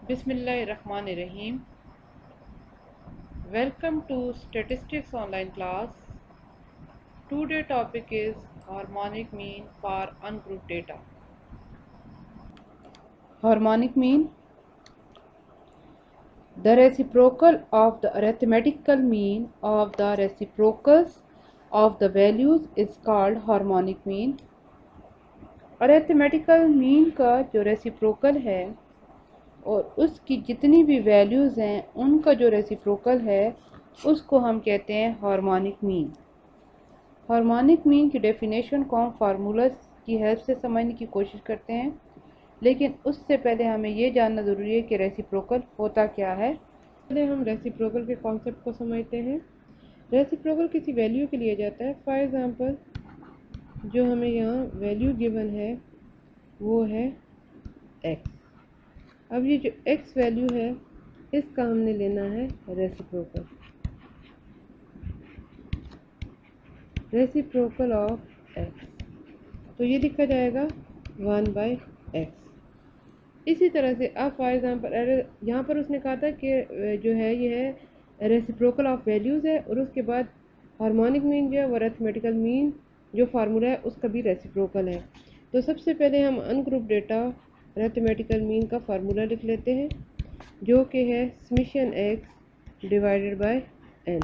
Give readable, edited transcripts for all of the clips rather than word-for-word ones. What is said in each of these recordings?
Bismillahirrahmanirrahim. Welcome to Statistics Online class. Today topic is harmonic mean for ungrouped data. Harmonic mean. The reciprocal of the arithmetical mean of the reciprocals of the values is called harmonic mean. Arithmetical mean का जो reciprocal है और उसकी जितनी भी values हैं उनका जो रेसिप्रोकल है उसको हम कहते हैं हार्मोनिक मीन। हार्मोनिक मीन की डेफिनेशन को हम फार्मूला की हेल्प से समझने की कोशिश करते हैं, लेकिन उससे पहले हमें ये जानना ज़रूरी है कि रेसिप्रोकल होता क्या है। पहले हम रेसिप्रोकल के कॉन्सेप्ट को समझते हैं। रेसिप्रोकल किसी वैल्यू के लिए जाता है। फॉर एग्ज़ाम्पल जो हमें यहाँ वैल्यू गिवन है वो है x। अब ये जो x वैल्यू है इसका हमने लेना है रेसिप्रोकल। रेसिप्रोकल ऑफ x तो ये लिखा जाएगा 1/x। इसी तरह से अब फॉर एग्जांपल यहाँ पर उसने कहा था कि जो है ये है रेसिप्रोकल ऑफ वैल्यूज़ है और उसके बाद हार्मोनिक मीन जो है वो अरिथमेटिकल मीन जो फार्मूला है उसका भी रेसिप्रोकल है। तो सबसे पहले हम अनग्रुप डेटा अरिथमेटिकल मीन का फार्मूला लिख लेते हैं जो कि है summation x divided by n।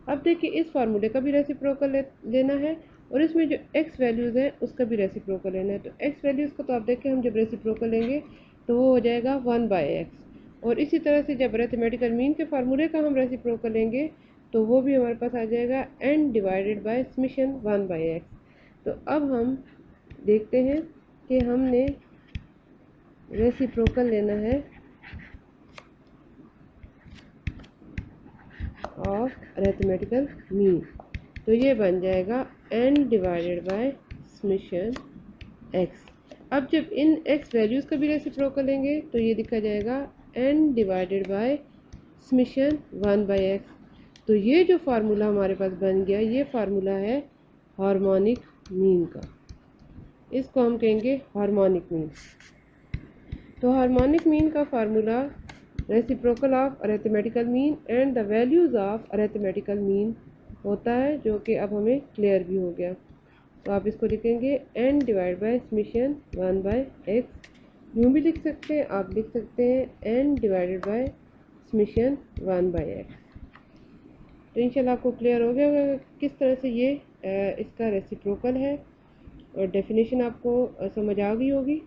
अब देखिए इस फार्मूले का भी रेसिप्रोकल लेना है और इसमें जो x वैल्यूज़ हैं उसका भी रेसिप्रोकल लेना है। तो x वैल्यूज़ को तो आप देखें हम जब रेसिप्रोकल लेंगे तो वो हो जाएगा 1/x और इसी तरह से जब अरिथमेटिकल मीन के फार्मूले का हम रेसिप्रोकल लेंगे तो वो भी हमारे पास आ जाएगा n divided by summation 1/x। तो अब हम देखते हैं कि हमने रेसिप्रोकल लेना है ऑफ अरिथमेटिकल मीन, तो ये बन जाएगा n divided by summation x। अब जब इन x वैल्यूज़ का भी रेसिप्रोकल लेंगे तो ये लिखा जाएगा n divided by summation 1/x। तो ये जो फार्मूला हमारे पास बन गया ये फार्मूला है हार्मोनिक मीन का। इसको हम कहेंगे हार्मोनिक मीन। तो हार्मोनिक मीन का formula reciprocal of arithmetical mean and the values of arithmetical mean होता है, जो कि अब हमें क्लियर भी हो गया। तो आप इसको लिखेंगे n divide by summation 1/x। यूँ भी लिख सकते हैं, आप लिख सकते हैं n divided by summation 1/x। तो इंशाल्लाह आपको क्लियर हो गया होगा किस तरह से ये इसका रेसिप्रोकल है और डेफिनेशन आपको समझ आ गई होगी।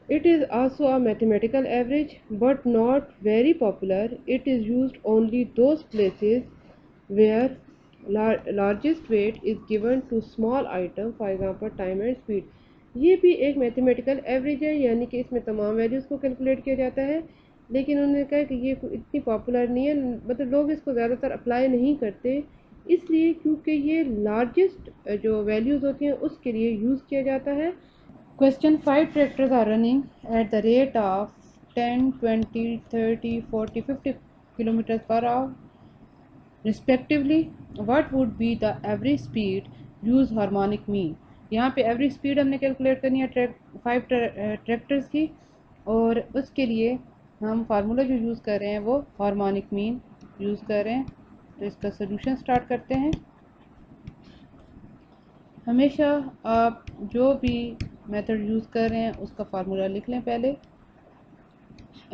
It is also a mathematical average but not very popular. It is used only those places where largest weight is given to small item, for example time and speed. ये भी एक mathematical average है, यानी कि इसमें तमाम values को calculate किया जाता है, लेकिन उन्होंने कहा कि ये इतनी पॉपुलर नहीं है, मतलब लोग इसको ज़्यादातर अप्लाई नहीं करते इसलिए क्योंकि ये लार्जेस्ट जो वैल्यूज़ होती हैं उसके लिए यूज़ किया जाता है। Question 5 tractors are running at the rate of 10, 20, 30, 40, 50 kilometers per hour respectively. What would be the average speed? Use harmonic mean. यहाँ पे एवरेज स्पीड हमने कैलकुलेट करनी है 5 ट्रैक्टर्स की और उसके लिए हम फार्मूला जो यूज़ कर रहे हैं वो हार्मोनिक मीन यूज़ कर रहे हैं। तो इसका सोल्यूशन स्टार्ट करते हैं। हमेशा आप जो भी मेथड यूज़ कर रहे हैं उसका फार्मूला लिख लें पहले,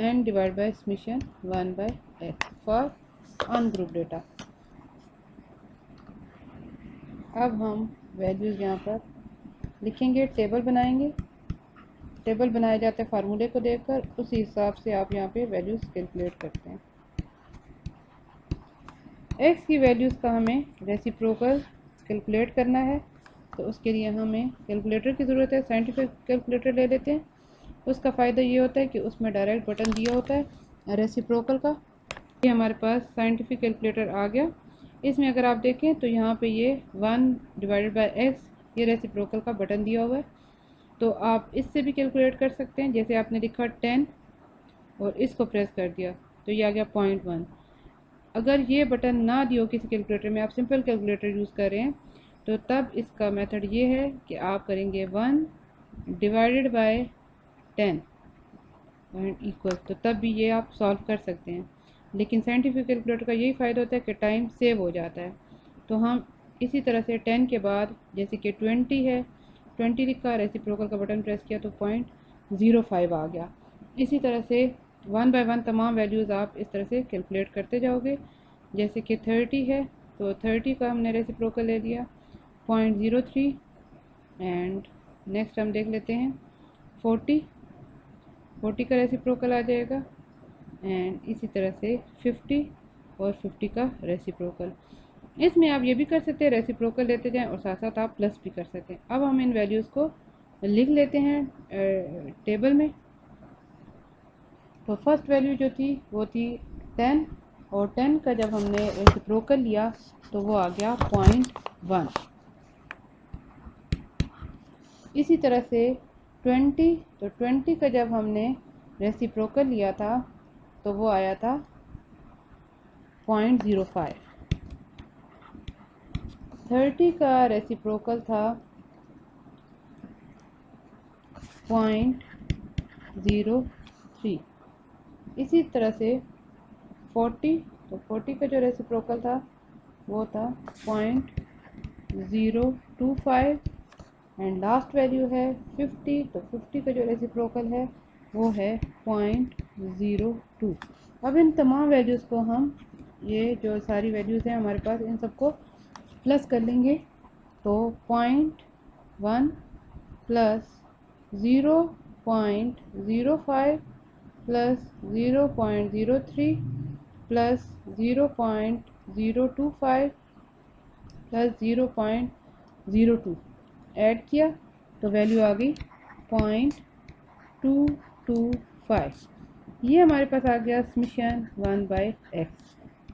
n divide by summation 1/x for ungroup data. अब हम वैल्यूज़ यहाँ पर लिखेंगे, टेबल बनाएंगे। टेबल बनाए जाते हैं फार्मूले को देखकर, उसी हिसाब से आप यहाँ पे वैल्यूज़ कैलकुलेट करते हैं। x की वैल्यूज़ का हमें रेसिप्रोकल कैलकुलेट करना है, तो उसके लिए हमें कैलकुलेटर की ज़रूरत है। साइंटिफिक कैलकुलेटर ले लेते हैं। उसका फ़ायदा ये होता है कि उसमें डायरेक्ट बटन दिया होता है रेसिप्रोकल का। ये हमारे पास साइंटिफिक कैलकुलेटर आ गया। इसमें अगर आप देखें तो यहाँ पे ये 1 डिवाइडेड बाय x ये रेसिप्रोकल का बटन दिया हुआ है। तो आप इससे भी कैलकुलेट कर सकते हैं। जैसे आपने लिखा 10 और इसको प्रेस कर दिया तो ये आ गया 0.1। अगर ये बटन ना दिया हो किसी कैलकुलेटर में, आप सिंपल कैलकुलेटर यूज़ कर रहे हैं, तो तब इसका मेथड ये है कि आप करेंगे 1 डिवाइडेड बाय 10 एंड इक्वल, तो तब भी ये आप सॉल्व कर सकते हैं। लेकिन साइंटिफिक कैलकुलेटर का यही फ़ायदा होता है कि टाइम सेव हो जाता है। तो हम इसी तरह से 10 के बाद जैसे कि 20 है, 20 लिखा, रेसिप्रोकल का बटन प्रेस किया तो 0.05 आ गया। इसी तरह से 1 बाय 1 तमाम वैल्यूज़ आप इस तरह से कैलकुलेट करते जाओगे। जैसे कि 30 है तो 30 का हमने रेसिप्रोकल ले लिया 0.03। एंड नेक्स्ट हम देख लेते हैं 40 का रेसिप्रोकल आ जाएगा। एंड इसी तरह से 50 और 50 का रेसिप्रोकल। इसमें आप ये भी कर सकते हैं, रेसिप्रोकल लेते जाएं और साथ साथ आप प्लस भी कर सकते हैं। अब हम इन वैल्यूज़ को लिख लेते हैं टेबल में। तो फर्स्ट वैल्यू जो थी वो थी 10, और 10 का जब हमने रेसिप्रोकल लिया तो वो आ गया 0.1। इसी तरह से 20, तो 20 का जब हमने रेसिप्रोकल लिया था तो वो आया था 0.05। 30 का रेसिप्रोकल था 0.03। इसी तरह से 40, तो 40 का जो रेसिप्रोकल था वो था 0.025। एंड लास्ट वैल्यू है 50, तो 50 का जो रेसिप्रोकल है वो है 0.02। अब इन तमाम वैल्यूज़ को हम, ये जो सारी वैल्यूज़ हैं हमारे पास, इन सबको प्लस कर लेंगे। तो 0.1 plus 0.05 plus 0.03 plus 0.025 plus 0.02 add किया तो वैल्यू आ गई 0.225। ये हमारे पास आ गया समीशन 1/x।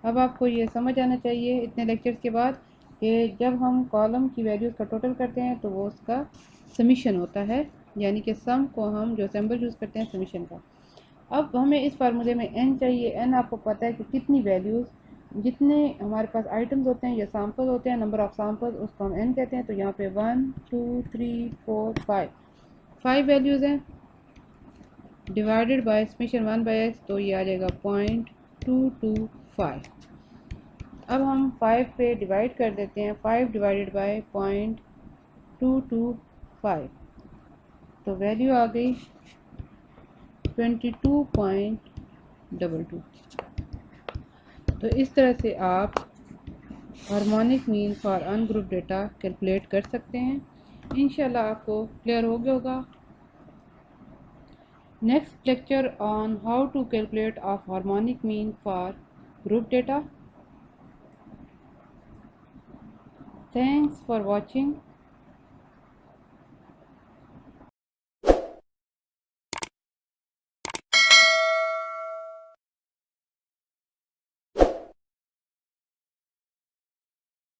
अब आपको ये समझ आना चाहिए इतने लेक्चर्स के बाद कि जब हम कॉलम की वैल्यूज़ का टोटल करते हैं तो वो उसका समीशन होता है, यानी कि सम को हम जो सिंबल यूज़ करते हैं समीशन का। अब हमें इस फार्मूले में n चाहिए। n आपको पता है कि कितनी वैल्यूज़, जितने हमारे पास आइटम्स होते हैं या सैम्पल होते हैं, नंबर ऑफ सैम्पल्स, उसको हम n कहते हैं। तो यहाँ पे 1 2 3 4 5 वैल्यूज़ हैं डिवाइडेड बाय समीशन 1/x, तो ये आ जाएगा 0.225। अब हम 5 पे डिवाइड कर देते हैं, 5 डिवाइडेड बाय 0.225, तो वैल्यू आ गई 22.22। तो इस तरह से आप harmonic mean for ungroup data calculate कर सकते हैं। इंशाल्लाह आपको क्लियर हो गया होगा। Next lecture on how to calculate of harmonic mean for group data. Thanks for watching.